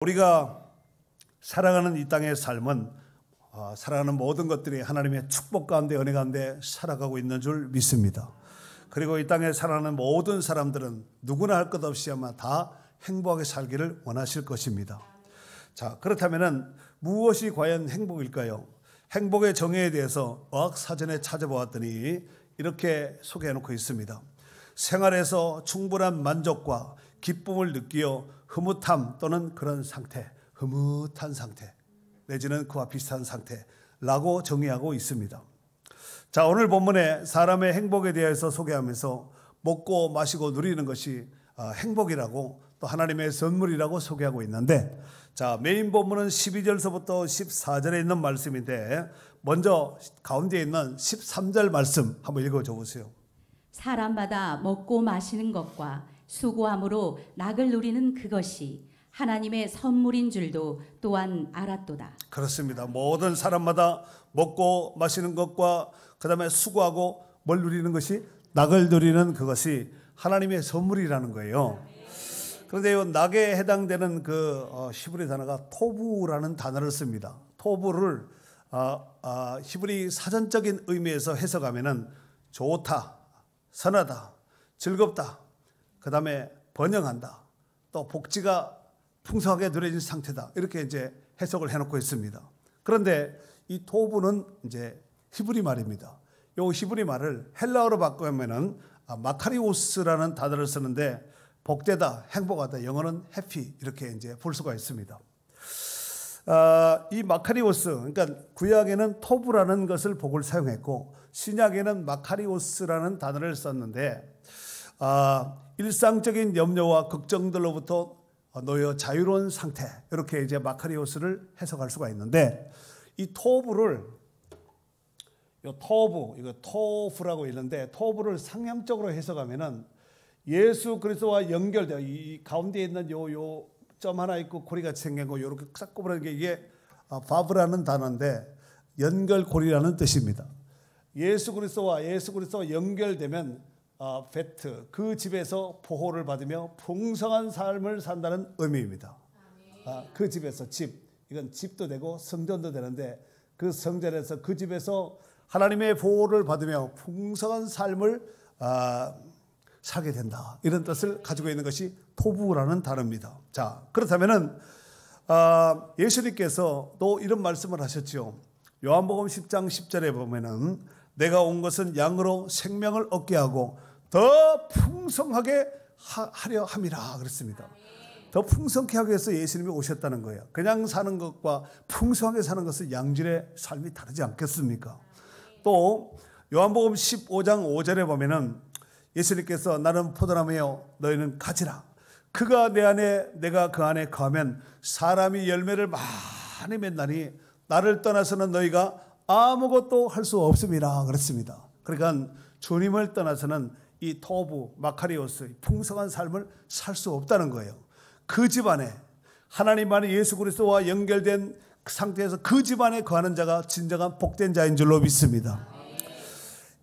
우리가 살아가는 이 땅의 삶은 살아가는 모든 것들이 하나님의 축복 가운데 은혜 가운데 살아가고 있는 줄 믿습니다. 그리고 이 땅에 살아가는 모든 사람들은 누구나 할 것 없이 아마 다 행복하게 살기를 원하실 것입니다. 자, 그렇다면 무엇이 과연 행복일까요? 행복의 정의에 대해서 어학사전에 찾아보았더니 이렇게 소개해놓고 있습니다. 생활에서 충분한 만족과 기쁨을 느끼어 흐뭇함 또는 그런 상태, 흐뭇한 상태 내지는 그와 비슷한 상태라고 정의하고 있습니다. 자, 오늘 본문에 사람의 행복에 대해서 소개하면서 먹고 마시고 누리는 것이 행복이라고 또 하나님의 선물이라고 소개하고 있는데, 자, 메인 본문은 12절서부터 14절에 있는 말씀인데 먼저 가운데 있는 13절 말씀 한번 읽어줘 보세요. 사람마다 먹고 마시는 것과 수고함으로 낙을 누리는 그것이 하나님의 선물인 줄도 또한 알았도다. 그렇습니다. 모든 사람마다 먹고 마시는 것과 그 다음에 수고하고 뭘 누리는 것이 낙을 누리는 그것이 하나님의 선물이라는 거예요. 그런데 이 낙에 해당되는 그 히브리 단어가 토부라는 단어를 씁니다. 토부를 히브리 사전적인 의미에서 해석하면은 좋다, 선하다, 즐겁다, 그 다음에 번영한다, 또 복지가 풍성하게 누려진 상태다, 이렇게 이제 해석을 해놓고 있습니다. 그런데 이 토부는 이제 히브리 말입니다. 이 히브리 말을 헬라어로 바꾸면은 마카리오스라는 단어를 쓰는데 복되다, 행복하다, 영어는 해피 이렇게 이제 볼 수가 있습니다. 이 마카리오스, 그러니까 구약에는 토부라는 것을 복을 사용했고 신약에는 마카리오스라는 단어를 썼는데 일상적인 염려와 걱정들로부터 놓여 자유로운 상태, 이렇게 이제 마카리오스를 해석할 수가 있는데, 이 토부를 이거 토부라고 있는데 토부를 상형적으로 해석하면은 예수 그리스도와 연결되어 이 가운데 있는 요 점 하나 있고 고리같이 생긴 거 이렇게 싹 꼽으라는 게 이게 바브라는 단어인데 연결고리라는 뜻입니다. 예수 그리스도와 연결되면 베트, 그 집에서 보호를 받으며 풍성한 삶을 산다는 의미입니다. 그 집에서 이건 집도 되고 성전도 되는데 그 성전에서 그 집에서 하나님의 보호를 받으며 풍성한 삶을 살게 된다, 이런 뜻을 가지고 있는 것이 토부라는 단어입니다. 자, 그렇다면은 예수님께서 또 이런 말씀을 하셨죠. 요한복음 10장 10절에 보면은 내가 온 것은 양으로 생명을 얻게 하고 더 풍성하게 하려 함이라 그랬습니다. 더 풍성케 하기 위해서 예수님이 오셨다는 거예요. 그냥 사는 것과 풍성하게 사는 것은 양질의 삶이 다르지 않겠습니까? 또 요한복음 15장 5절에 보면은 예수님께서 나는 포도나무여 너희는 가지라. 그가 내 안에 내가 그 안에 거하면 사람이 열매를 많이 맺나니 나를 떠나서는 너희가 아무것도 할 수 없음이라 그랬습니다. 그러니까 주님을 떠나서는 이 토부, 마카리오스, 풍성한 삶을 살 수 없다는 거예요. 그 집안에 하나님 안에 예수 그리스도와 연결된 상태에서 그 집안에 거하는 자가 진정한 복된 자인 줄로 믿습니다.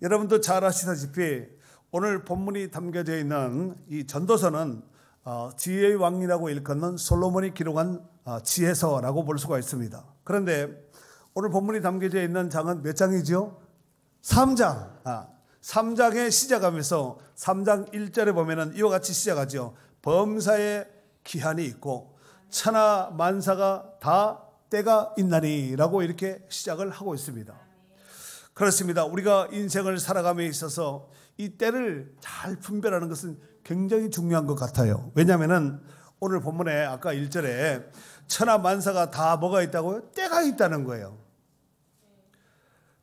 여러분도 잘 아시다시피 오늘 본문이 담겨져 있는 이 전도서는 지혜의 왕이라고 일컫는 솔로몬이 기록한 지혜서라고 볼 수가 있습니다. 그런데 오늘 본문이 담겨져 있는 장은 몇 장이죠? 3장. 3장에 시작하면서 3장 1절에 보면은 이와 같이 시작하죠. 범사에 기한이 있고 천하 만사가 다 때가 있나니라고 이렇게 시작을 하고 있습니다. 그렇습니다. 우리가 인생을 살아감에 있어서 이 때를 잘 분별하는 것은 굉장히 중요한 것 같아요. 왜냐하면 오늘 본문에 아까 1절에 천하 만사가 다 뭐가 있다고요? 때가 있다는 거예요.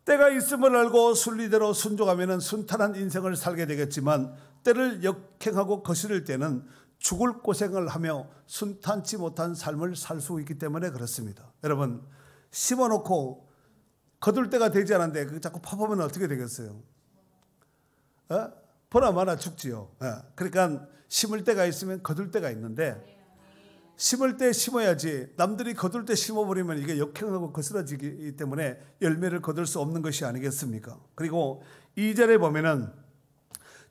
때가 있음을 알고 순리대로 순종하면 순탄한 인생을 살게 되겠지만 때를 역행하고 거스를 때는 죽을 고생을 하며 순탄치 못한 삶을 살 수 있기 때문에 그렇습니다. 여러분, 심어놓고 거둘 때가 되지 않았는데 자꾸 파보면 어떻게 되겠어요? 보나마나 죽지요. 그러니까 심을 때가 있으면 거둘 때가 있는데 심을 때 심어야지 남들이 거둘 때 심어버리면 이게 역행하고 거스러지기 때문에 열매를 거둘 수 없는 것이 아니겠습니까? 그리고 2절에 보면은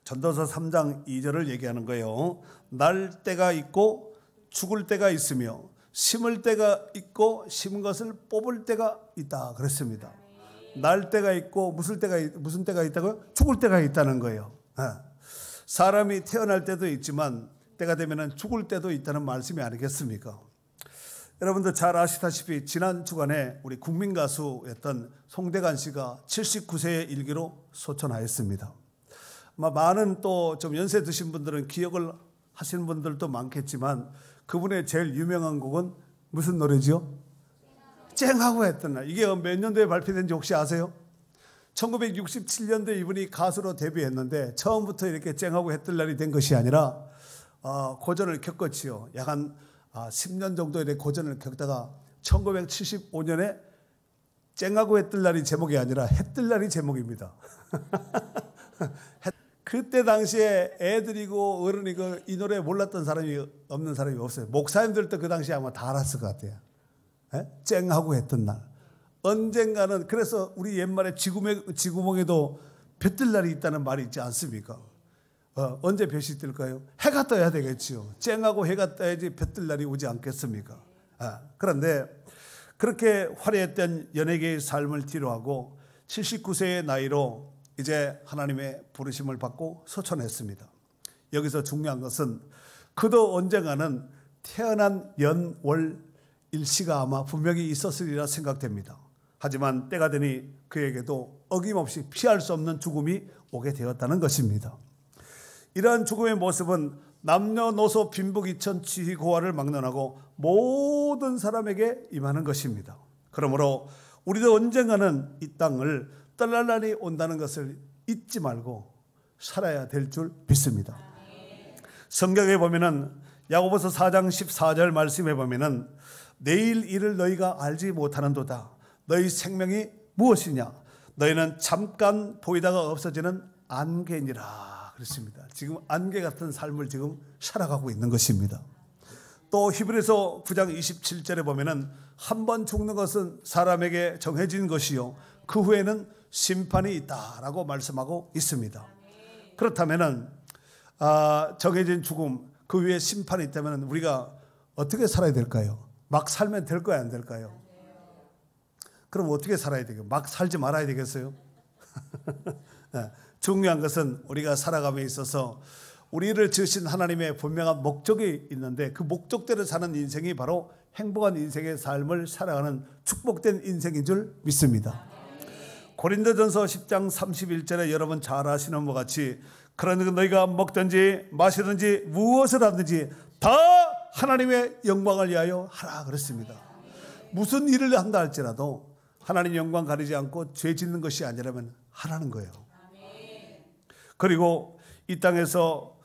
전도서 3장 2절을 얘기하는 거예요. 날 때가 있고 죽을 때가 있으며 심을 때가 있고 심은 것을 뽑을 때가 있다 그랬습니다. 날 때가 있고 무슨 때가 있다고요? 죽을 때가 있다는 거예요. 사람이 태어날 때도 있지만 때가 되면 죽을 때도 있다는 말씀이 아니겠습니까? 여러분들 잘 아시다시피 지난 주간에 우리 국민 가수였던 송대관 씨가 79세의 일기로 소천하였습니다. 아마 많은 또 좀 연세 드신 분들은 기억을 하시는 분들도 많겠지만 그분의 제일 유명한 곡은 무슨 노래죠? 쨍하고 했던 날. 이게 몇 년도에 발표된지 혹시 아세요? 1967년도에 이분이 가수로 데뷔했는데 처음부터 이렇게 쨍하고 했던 날이 된 것이 아니라 고전을 겪었지요. 약 한 10년 정도 이렇게 고전을 겪다가 1975년에 쨍하고 했던 날이 제목이 아니라 했던 날이 제목입니다. 그때 당시에 애들이고 어른이고 이 노래 몰랐던 사람이 없는 사람이 없어요. 목사님들도 그 당시에 아마 다 알았을 것 같아요. 쨍하고 했던 날. 언젠가는 그래서 우리 옛말에 쥐구멍에도 볕 뜰 날이 있다는 말이 있지 않습니까? 언제 볕이 뜰까요? 해가 떠야 되겠지요. 쨍하고 해가 떠야지 볕 뜰 날이 오지 않겠습니까? 그런데 그렇게 화려했던 연예계의 삶을 뒤로하고 79세의 나이로 이제 하나님의 부르심을 받고 소천했습니다. 여기서 중요한 것은 그도 언젠가는 태어난 연, 월, 일시가 아마 분명히 있었으리라 생각됩니다. 하지만 때가 되니 그에게도 어김없이 피할 수 없는 죽음이 오게 되었다는 것입니다. 이러한 죽음의 모습은 남녀노소 빈부귀천 지희고아를 막론하고 모든 사람에게 임하는 것입니다. 그러므로 우리도 언젠가는 이 땅을 떠날 날이 온다는 것을 잊지 말고 살아야 될 줄 믿습니다. 성경에 보면은 야고보서 4장 14절 말씀에 보면은 내일 일을 너희가 알지 못하는도다. 너희 생명이 무엇이냐? 너희는 잠깐 보이다가 없어지는 안개니라 그랬습니다. 지금 안개 같은 삶을 지금 살아가고 있는 것입니다. 또 히브리서 9장 27절에 보면은 한 번 죽는 것은 사람에게 정해진 것이요 그 후에는 심판이 있다라고 말씀하고 있습니다. 그렇다면은 정해진 죽음 그 위에 심판이 있다면 우리가 어떻게 살아야 될까요? 막 살면 될 거야 안 될까요? 그럼 어떻게 살아야 되겠어요? 막 살지 말아야 되겠어요? 중요한 것은 우리가 살아감에 있어서 우리를 지으신 하나님의 분명한 목적이 있는데 그 목적대로 사는 인생이 바로 행복한 인생의 삶을 살아가는 축복된 인생인 줄 믿습니다. 고린도전서 10장 31절에 여러분 잘 아시는 것 같이 그러니까 너희가 먹든지 마시든지 무엇을 하든지 다 하나님의 영광을 위하여 하라 그랬습니다. 무슨 일을 한다 할지라도 하나님 영광 가리지 않고 죄 짓는 것이 아니라면 하라는 거예요. 그리고 이 땅에서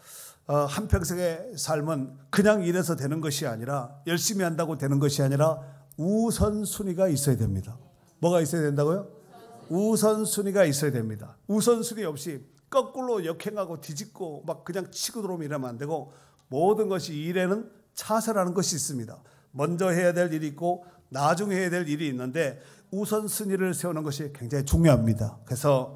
한평생의 삶은 그냥 일해서 되는 것이 아니라 열심히 한다고 되는 것이 아니라 우선순위가 있어야 됩니다. 뭐가 있어야 된다고요? 우선순위가 있어야 됩니다. 우선순위 없이 거꾸로 역행하고 뒤집고 막 그냥 치고 들어오면 이러면 안 되고 모든 것이 일에는 차선하는 것이 있습니다. 먼저 해야 될 일이 있고 나중에 해야 될 일이 있는데 우선순위를 세우는 것이 굉장히 중요합니다. 그래서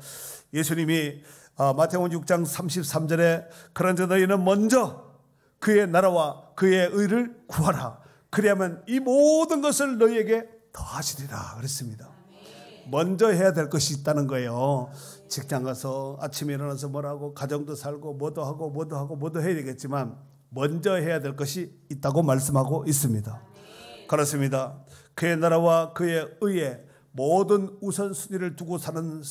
예수님이 마태복음 6장 33절에 그런즉 너희는 먼저 그의 나라와 그의 의를 구하라. 그리하면 이 모든 것을 너희에게 더하시리라 그랬습니다. 먼저 해야 될 것이 있다는 거예요. 직장 가서 아침에 일어나서 뭐라고 가정도 살고 뭐도 하고 뭐도 해야 되겠지만 먼저 해야 될 것이 있다고 말씀하고 있습니다. 그렇습니다. 그의 나라와 그의 의에 모든 우선순위를 두고 사는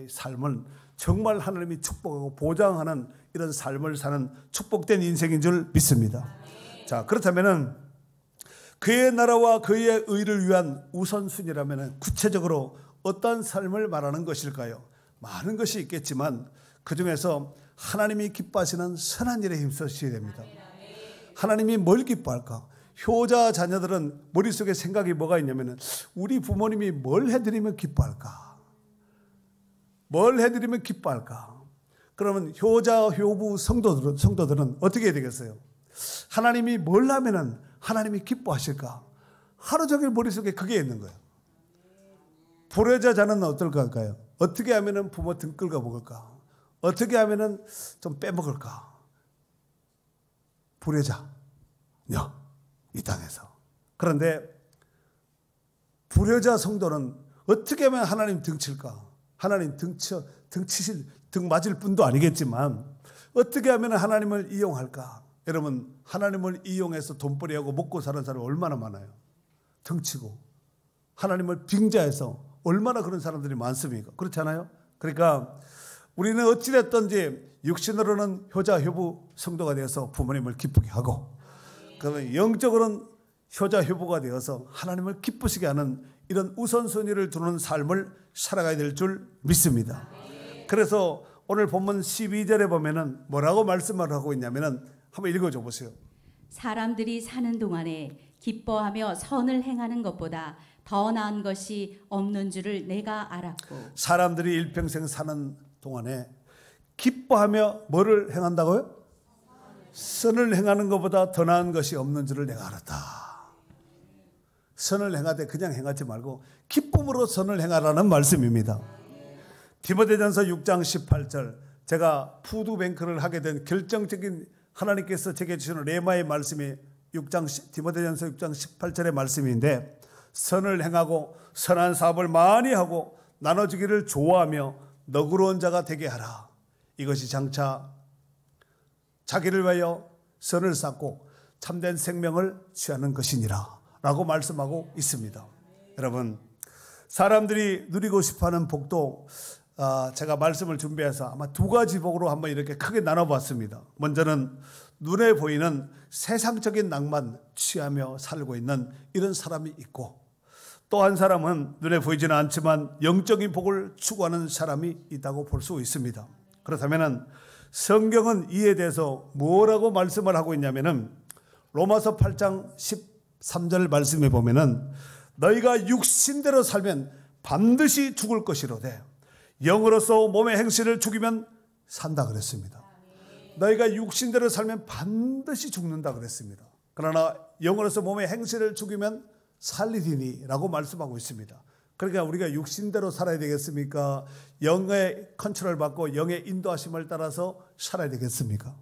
삶은 정말 하나님이 축복하고 보장하는 이런 삶을 사는 축복된 인생인 줄 믿습니다. 자, 그렇다면은 그의 나라와 그의 의를 위한 우선순위라면 구체적으로 어떤 삶을 말하는 것일까요? 많은 것이 있겠지만 그중에서 하나님이 기뻐하시는 선한 일에 힘쓰셔야 됩니다. 하나님이 뭘 기뻐할까? 효자 자녀들은 머릿속에 생각이 뭐가 있냐면 우리 부모님이 뭘 해드리면 기뻐할까? 뭘 해드리면 기뻐할까? 그러면 효자, 효부, 성도들은 어떻게 해야 되겠어요? 하나님이 뭘 하면은 하나님이 기뻐하실까? 하루 종일 머릿속에 그게 있는 거예요. 불효자 자는 어떨까요? 어떻게 하면은 부모 등 끌어 먹을까? 어떻게 하면은 좀 빼먹을까? 불효자. 이 땅에서. 그런데 불효자 성도는 어떻게 하면 하나님 등칠까? 하나님 등 맞을 뿐도 아니겠지만 어떻게 하면 하나님을 이용할까? 여러분, 하나님을 이용해서 돈벌이하고 먹고 사는 사람이 얼마나 많아요. 등치고 하나님을 빙자해서 얼마나 그런 사람들이 많습니까? 그렇지 않아요? 그러니까 우리는 어찌됐든지 육신으로는 효자 효부 성도가 되어서 부모님을 기쁘게 하고, 그러면 영적으로는 효자 효부가 되어서 하나님을 기쁘시게 하는 이런 우선순위를 두는 삶을 살아가야 될 줄 믿습니다. 그래서 오늘 본문 12절에 보면은 뭐라고 말씀을 하고 있냐면은 한번 읽어줘 보세요. 사람들이 사는 동안에 기뻐하며 선을 행하는 것보다 더 나은 것이 없는 줄을 내가 알았고. 사람들이 일평생 사는 동안에 기뻐하며 뭐를 행한다고요? 선을 행하는 것보다 더 나은 것이 없는 줄을 내가 알았다. 선을 행하되 그냥 행하지 말고 기쁨으로 선을 행하라는 말씀입니다. 디모데전서 6장 18절, 제가 푸드뱅크를 하게 된 결정적인 하나님께서 제게 주시는 레마의 말씀이 디모데전서 6장 18절의 말씀인데, 선을 행하고 선한 사업을 많이 하고 나눠주기를 좋아하며 너그러운 자가 되게 하라. 이것이 장차 자기를 위하여 선을 쌓고 참된 생명을 취하는 것이니라 라고 말씀하고 있습니다. 여러분, 사람들이 누리고 싶어하는 복도 제가 말씀을 준비해서 아마 두 가지 복으로 한번 이렇게 크게 나눠봤습니다. 먼저는 눈에 보이는 세상적인 낭만 취하며 살고 있는 이런 사람이 있고, 또 한 사람은 눈에 보이지는 않지만 영적인 복을 추구하는 사람이 있다고 볼 수 있습니다. 그렇다면 성경은 이에 대해서 뭐라고 말씀을 하고 있냐면은 로마서 8장 13절 말씀에 보면은 너희가 육신대로 살면 반드시 죽을 것이로되 영으로서 몸의 행실을 죽이면 산다 그랬습니다. 너희가 육신대로 살면 반드시 죽는다 그랬습니다. 그러나 영으로서 몸의 행실을 죽이면 살리리니 라고 말씀하고 있습니다. 그러니까 우리가 육신대로 살아야 되겠습니까? 영의 컨트롤 받고 영의 인도하심을 따라서 살아야 되겠습니까?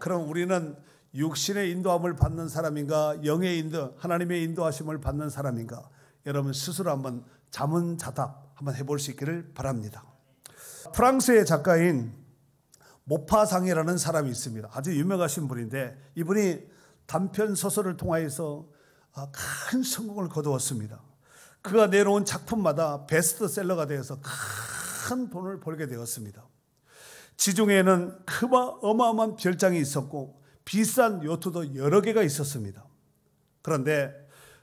그럼 우리는 육신의 인도함을 받는 사람인가, 영의 인도, 하나님의 인도하심을 받는 사람인가? 여러분 스스로 한번 자문자답 한번 해볼 수 있기를 바랍니다. 프랑스의 작가인 모파상이라는 사람이 있습니다. 아주 유명하신 분인데 이분이 단편 소설을 통하여서 큰 성공을 거두었습니다. 그가 내놓은 작품마다 베스트셀러가 되어서 큰 돈을 벌게 되었습니다. 지중해에는 어마어마한 별장이 있었고 비싼 요트도 여러 개가 있었습니다. 그런데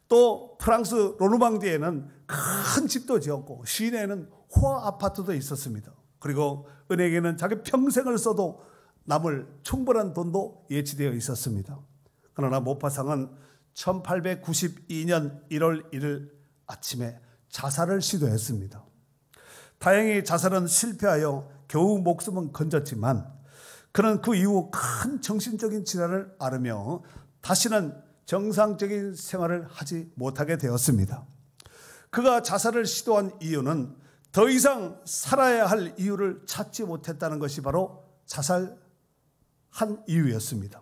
또 프랑스 로르망디에는 큰 집도 지었고 시내에는 호화 아파트도 있었습니다. 그리고 은행에는 자기 평생을 써도 남을 충분한 돈도 예치되어 있었습니다. 그러나 모파상은 1892년 1월 1일 아침에 자살을 시도했습니다. 다행히 자살은 실패하여 겨우 목숨은 건졌지만 그는 그 이후 큰 정신적인 질환을 앓으며 다시는 정상적인 생활을 하지 못하게 되었습니다. 그가 자살을 시도한 이유는 더 이상 살아야 할 이유를 찾지 못했다는 것이 바로 자살한 이유였습니다.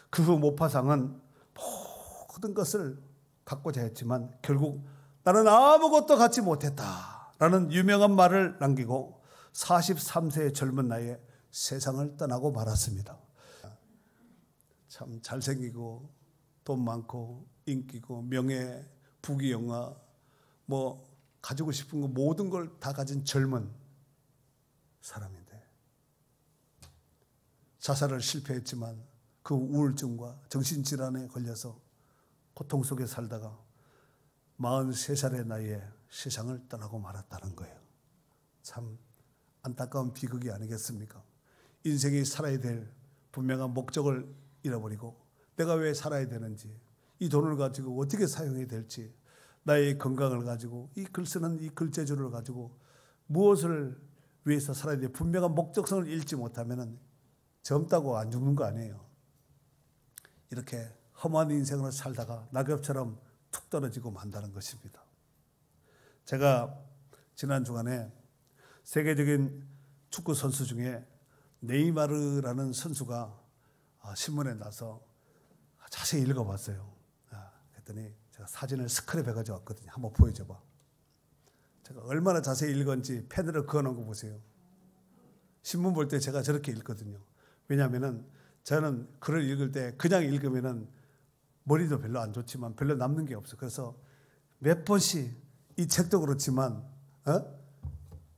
그 후 모파상은 모든 것을 갖고자 했지만 결국 나는 아무것도 갖지 못했다라는 유명한 말을 남기고 43세의 젊은 나이에 세상을 떠나고 말았습니다. 참 잘생기고 돈 많고 인기고 명예, 부귀영화 뭐 가지고 싶은 거 모든 걸 다 가진 젊은 사람인데 자살을 실패했지만 그 우울증과 정신질환에 걸려서 고통 속에 살다가 43살의 나이에 세상을 떠나고 말았다는 거예요. 참 안타까운 비극이 아니겠습니까? 인생이 살아야 될 분명한 목적을 잃어버리고 내가 왜 살아야 되는지, 이 돈을 가지고 어떻게 사용해야 될지, 나의 건강을 가지고 이 글 쓰는 이 글재주를 가지고 무엇을 위해서 살아야 돼 분명한 목적성을 잃지 못하면 젊다고 안 죽는 거 아니에요. 이렇게 험한 인생을 살다가 낙엽처럼 툭 떨어지고 만다는 것입니다. 제가 지난 주간에 세계적인 축구 선수 중에 네이마르라는 선수가 신문에 나서 자세히 읽어봤어요. 했더니 제가 사진을 스크랩해 가지고 왔거든요. 한번 보여줘봐. 제가 얼마나 자세히 읽었는지 펜으로 그어놓은 거 보세요. 신문 볼 때 제가 저렇게 읽거든요. 왜냐하면은 저는 글을 읽을 때 그냥 읽으면은 머리도 별로 안 좋지만 별로 남는 게 없어. 그래서 몇 번씩 이 책도 그렇지만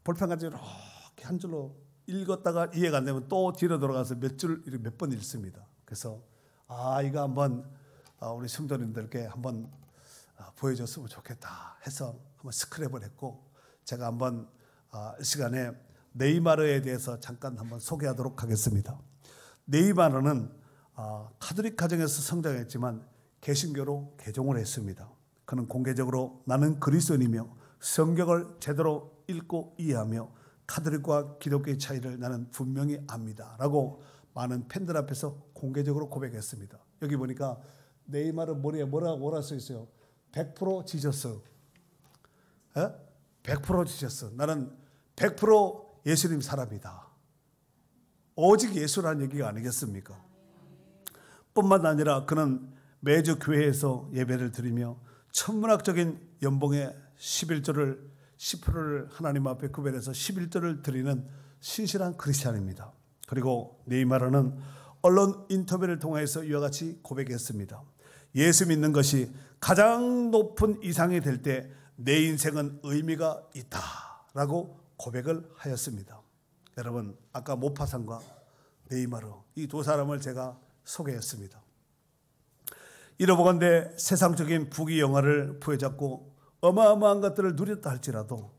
볼펜 가지고 이렇게 한 줄로 읽었다가 이해가 안 되면 또 뒤로 돌아가서 몇 줄 몇 번 읽습니다. 그래서 이거 한번 우리 성도님들께 한번 보여줬으면 좋겠다 해서 한번 스크랩을 했고, 제가 한번 이 시간에 네이마르에 대해서 잠깐 한번 소개하도록 하겠습니다. 네이마르는 카톨릭 가정에서 성장했지만 개신교로 개종을 했습니다. 그는 공개적으로 나는 그리스도인이며 성경을 제대로 읽고 이해하며 카톨릭과 기독교의 차이를 나는 분명히 압니다 라고 많은 팬들 앞에서 공개적으로 고백했습니다. 여기 보니까 네이마르 머리에 뭐라 써 있어요? 100% 지저스. 100% 지저스. 나는 100% 예수님 사람이다. 오직 예수라는 얘기가 아니겠습니까? 뿐만 아니라 그는 매주 교회에서 예배를 드리며 천문학적인 연봉의 10%를 하나님 앞에 구별해서 11조를 드리는 신실한 크리스찬입니다. 그리고 네이마르는 언론 인터뷰를 통해서 이와 같이 고백했습니다. 예수 믿는 것이 가장 높은 이상이 될 때 내 인생은 의미가 있다라고 고백을 하였습니다. 여러분, 아까 모파상과 네이마르 이 두 사람을 제가 소개했습니다. 이러보건대 세상적인 부귀영화를 부여잡고 어마어마한 것들을 누렸다 할지라도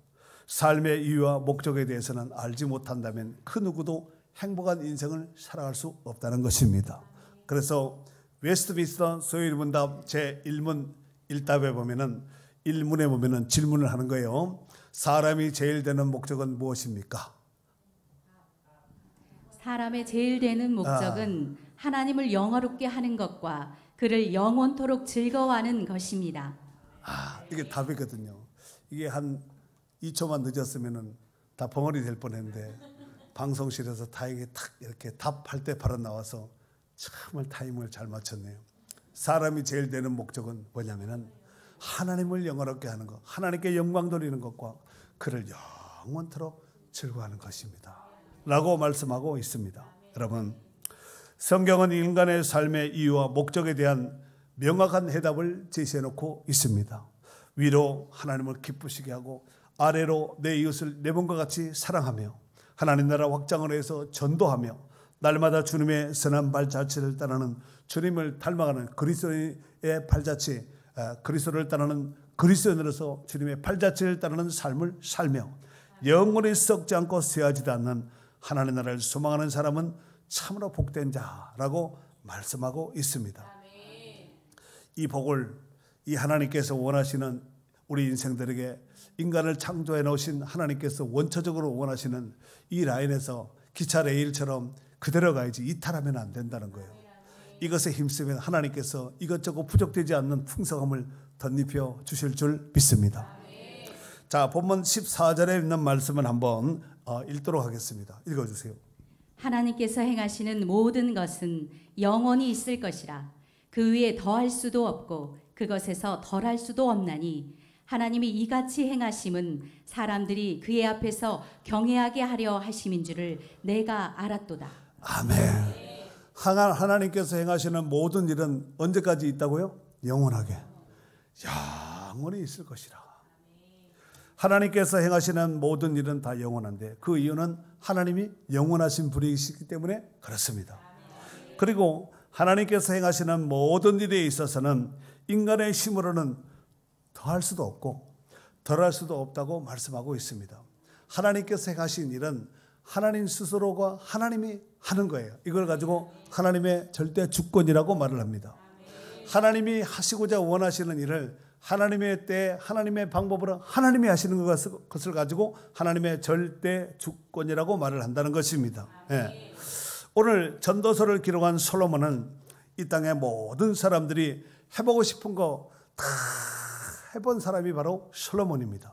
삶의 이유와 목적에 대해서는 알지 못한다면 그 누구도 행복한 인생을 살아갈 수 없다는 것입니다. 그래서 웨스트민스터 소유문답 제1문 1답에 보면은 1문에 보면은 질문을 하는 거예요. 사람이 제일 되는 목적은 무엇입니까? 사람의 제일 되는 목적은 하나님을 영화롭게 하는 것과 그를 영원토록 즐거워하는 것입니다. 이게 답이거든요. 이게 한 2초만 늦었으면은 다 벙어리 될 뻔했는데 방송실에서 다행히 탁 이렇게 답할 때 바로 나와서 정말 타이밍을 잘 맞췄네요. 사람이 제일 되는 목적은 뭐냐면은 하나님을 영화롭게 하는 것, 하나님께 영광 돌리는 것과 그를 영원토록 즐거워하는 것입니다 라고 말씀하고 있습니다. 여러분, 성경은 인간의 삶의 이유와 목적에 대한 명확한 해답을 제시해 놓고 있습니다. 위로 하나님을 기쁘시게 하고 아래로 내 이웃을 내 몸과 같이 사랑하며 하나님 나라 확장을 위해서 전도하며 날마다 주님의 선한 발자취를 따르는 주님을 닮아가는 그리스도의 발자취, 그리스도를 따르는 그리스도인으로서 주님의 발자취를 따르는 삶을 살며 영원히 썩지 않고 쇠하지도 않는 하나님 나라를 소망하는 사람은 참으로 복된 자라고 말씀하고 있습니다. 이 복을 이 하나님께서 원하시는 우리 인생들에게 인간을 창조해 놓으신 하나님께서 원초적으로 원하시는 이 라인에서 기차 레일처럼 그대로 가야지 이탈하면 안 된다는 거예요. 이것에 힘쓰면 하나님께서 이것저것 부족되지 않는 풍성함을 덧입혀 주실 줄 믿습니다. 자, 본문 14절에 있는 말씀을 한번 읽도록 하겠습니다. 읽어주세요. 하나님께서 행하시는 모든 것은 영원히 있을 것이라. 그 위에 더할 수도 없고 그것에서 덜할 수도 없나니 하나님이 이같이 행하심은 사람들이 그의 앞에서 경외하게 하려 하심인 줄을 내가 알았도다. 아멘. 하나님께서 행하시는 모든 일은 언제까지 있다고요? 영원하게. 영원히 있을 것이라. 하나님께서 행하시는 모든 일은 다 영원한데 그 이유는 하나님이 영원하신 분이시기 때문에 그렇습니다. 그리고 하나님께서 행하시는 모든 일에 있어서는 인간의 힘으로는 더할 수도 없고 덜할 수도 없다고 말씀하고 있습니다. 하나님께서 행하신 일은 하나님 스스로가 하나님이 하는 거예요. 이걸 가지고 하나님의 절대 주권이라고 말을 합니다. 하나님이 하시고자 원하시는 일을 하나님의 때 하나님의 방법으로 하나님이 하시는 것을 가지고 하나님의 절대 주권이라고 말을 한다는 것입니다. 네. 오늘 전도서를 기록한 솔로몬은 이 땅의 모든 사람들이 해보고 싶은 거 다 해본 사람이 바로 솔로몬입니다.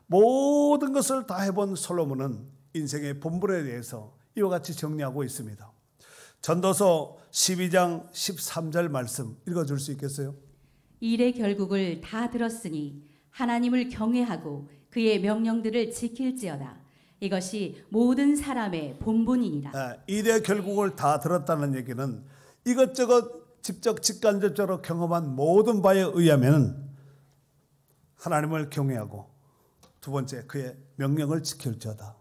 모든 것을 다 해본 솔로몬은 인생의 본분에 대해서 이와 같이 정리하고 있습니다. 전도서 12장 13절 말씀 읽어줄 수 있겠어요? 일의 결국을 다 들었으니 하나님을 경외하고 그의 명령들을 지킬지어다. 이것이 모든 사람의 본분이니라. 일의 결국을 다 들었다는 얘기는 이것저것 직간접적으로 경험한 모든 바에 의하면 하나님을 경외하고, 두 번째 그의 명령을 지킬지어다.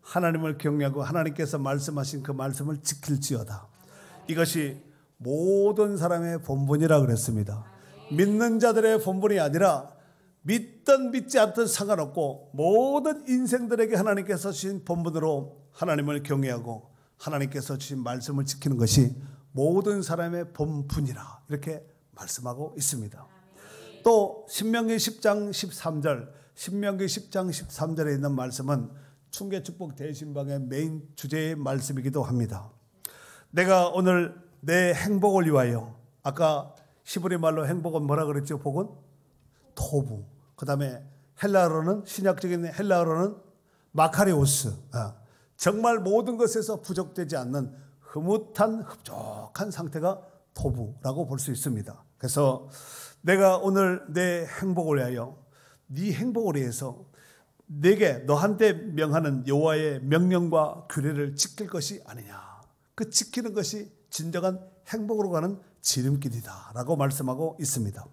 하나님을 경외하고 하나님께서 말씀하신 그 말씀을 지킬지어다. 이것이 모든 사람의 본분이라 그랬습니다. 믿는 자들의 본분이 아니라 믿든 믿지 않든 상관없고 모든 인생들에게 하나님께서 주신 본분으로 하나님을 경외하고 하나님께서 주신 말씀을 지키는 것이 모든 사람의 본분이라 이렇게 말씀하고 있습니다. 또 신명기 10장 13절, 신명기 10장 13절에 있는 말씀은 충계축복 대신방의 메인 주제의 말씀이기도 합니다. 내가 오늘 내 행복을 위하여, 아까 히브리 말로 행복은 뭐라 그랬죠? 복은 토부. 그 다음에 헬라어로는, 신약적인 헬라어로는 마카리오스. 정말 모든 것에서 부족되지 않는 흐뭇한 흡족한 상태가 토부라고 볼 수 있습니다. 그래서 내가 오늘 내 행복을 위하여, 네 행복을 위해서 내게 너한테 명하는 여호와의 명령과 규례를 지킬 것이 아니냐. 그 지키는 것이 진정한 행복으로 가는 지름길이다 라고 말씀하고 있습니다.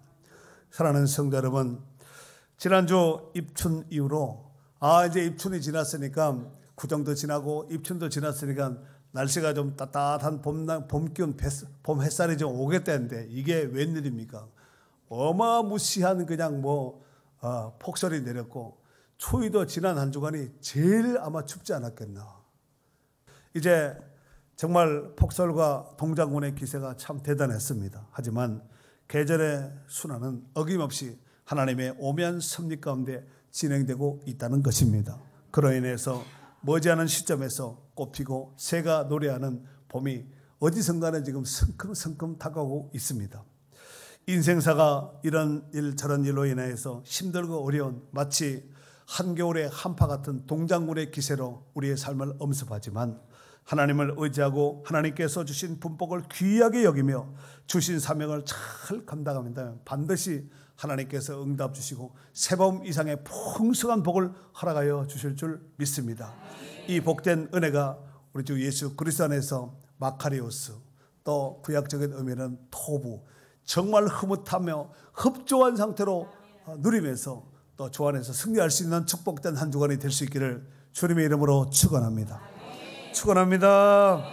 사랑하는 성도 여러분, 지난주 입춘 이후로 이제 입춘이 지났으니까, 구정도 지나고 입춘도 지났으니까 날씨가 좀 따뜻한 봄 기운, 봄 햇살이 좀 오겠다는데 이게 웬일입니까? 어마무시한 그냥 폭설이 내렸고, 추위도 지난 한 주간이 제일 아마 춥지 않았겠나. 이제 정말 폭설과 동장군의 기세가 참 대단했습니다. 하지만 계절의 순환은 어김없이 하나님의 오묘한 섭리 가운데 진행되고 있다는 것입니다. 그로 인해서 머지않은 시점에서 꽃피고 새가 노래하는 봄이 어디선가는 지금 성큼성큼 다가오고 있습니다. 인생사가 이런 일 저런 일로 인해서 힘들고 어려운, 마치 한겨울의 한파 같은 동장군의 기세로 우리의 삶을 엄습하지만, 하나님을 의지하고 하나님께서 주신 분복을 귀하게 여기며 주신 사명을 잘 감당한다면 반드시 하나님께서 응답 주시고 새봄 이상의 풍성한 복을 허락하여 주실 줄 믿습니다. 이 복된 은혜가 우리 주 예수 그리스도 안에서 마카리오스, 또 구약적인 의미는 토부, 정말 흐뭇하며 흡족한 상태로 누리면서 또 주 안에서 승리할 수 있는 축복된 한 주간이 될 수 있기를 주님의 이름으로 축원합니다. 축원합니다.